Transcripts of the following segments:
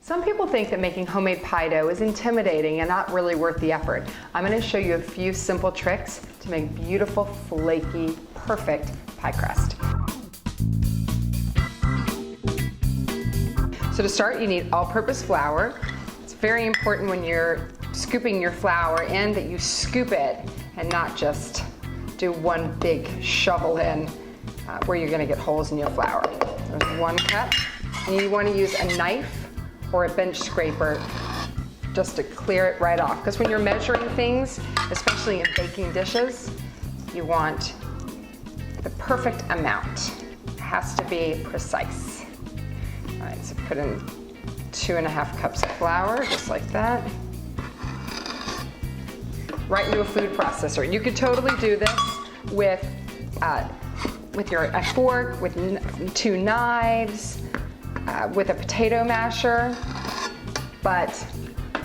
Some people think that making homemade pie dough is intimidating and not really worth the effort. I'm going to show you a few simple tricks to make beautiful, flaky, perfect pie crust. So to start, you need all-purpose flour. It's very important when you're scooping your flour in that you scoop it and not just do one big shovel in where you're going to get holes in your flour. There's 1 cup. And you want to use a knife or a bench scraper just to clear it right off. Because when you're measuring things, especially in baking dishes, you want the perfect amount. It has to be precise. All right, so put in 2.5 cups of flour, just like that. Right into a food processor. You could totally do this with a fork, with 2 knives, with a potato masher, but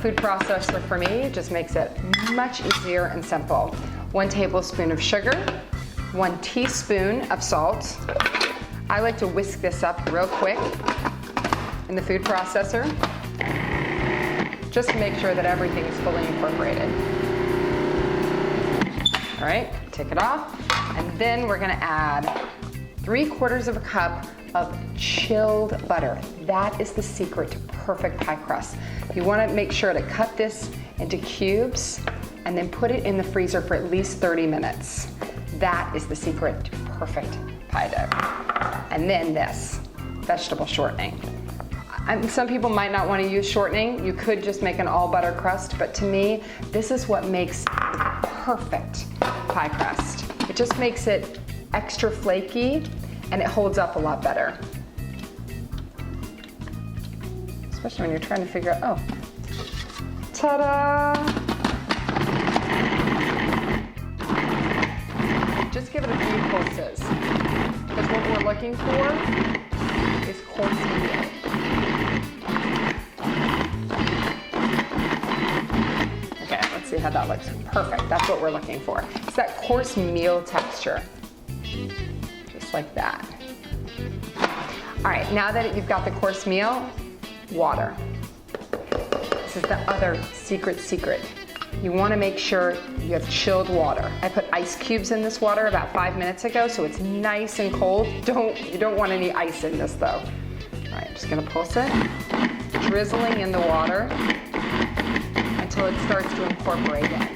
food processor for me just makes it much easier and simple. 1 tablespoon of sugar, 1 teaspoon of salt. I like to whisk this up real quick in the food processor, just to make sure that everything is fully incorporated. All right, take it off, and then we're gonna add 3/4 cup of chilled butter. That is the secret to perfect pie crust. You want to make sure to cut this into cubes and then put it in the freezer for at least 30 minutes. That is the secret to perfect pie dough. And then this, vegetable shortening. Some people might not want to use shortening. You could just make an all butter crust, but to me, this is what makes perfect pie crust. It just makes it extra flaky and it holds up a lot better. Especially when you're trying to figure out, oh, ta-da! Just give it a few pulses, because what we're looking for is coarse meal. Okay, let's see how that looks. Perfect, that's what we're looking for. It's that coarse meal texture. Like that. All right, now that you've got the coarse meal, water. This is the other secret. You want to make sure you have chilled water. I put ice cubes in this water about 5 minutes ago, so it's nice and cold. You don't want any ice in this though. All right, just gonna pulse it, drizzling in the water until it starts to incorporate in.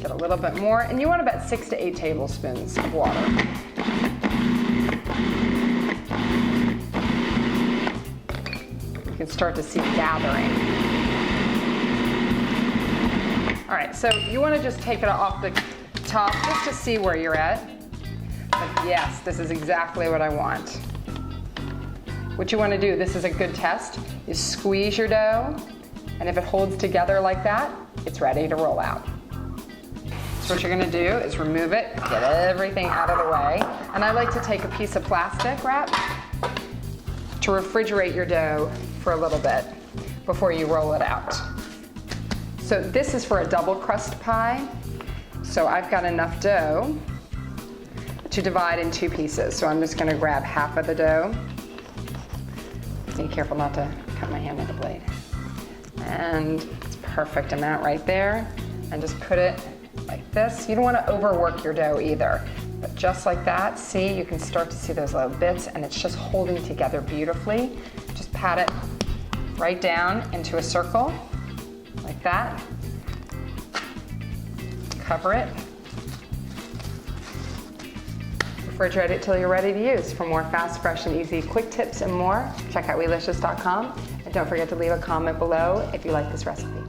Get a little bit more, and you want about 6 to 8 tablespoons of water. You can start to see it gathering. All right, so you want to just take it off the top just to see where you're at. But yes, this is exactly what I want. What you want to do, this is a good test, is squeeze your dough, and if it holds together like that, it's ready to roll out. So what you're gonna do is remove it, get everything out of the way. And I like to take a piece of plastic wrap to refrigerate your dough for a little bit before you roll it out. So this is for a double crust pie. So I've got enough dough to divide in 2 pieces. So I'm just gonna grab half of the dough. Be careful not to cut my hand with the blade. And it's perfect amount right there. And just put it like this. You don't want to overwork your dough either, but just like that, see, you can start to see those little bits and it's just holding together beautifully. Just pat it right down into a circle, like that. Cover it. Refrigerate it till you're ready to use. For more fast, fresh, and easy quick tips and more, check out Weelicious.com. And don't forget to leave a comment below if you like this recipe.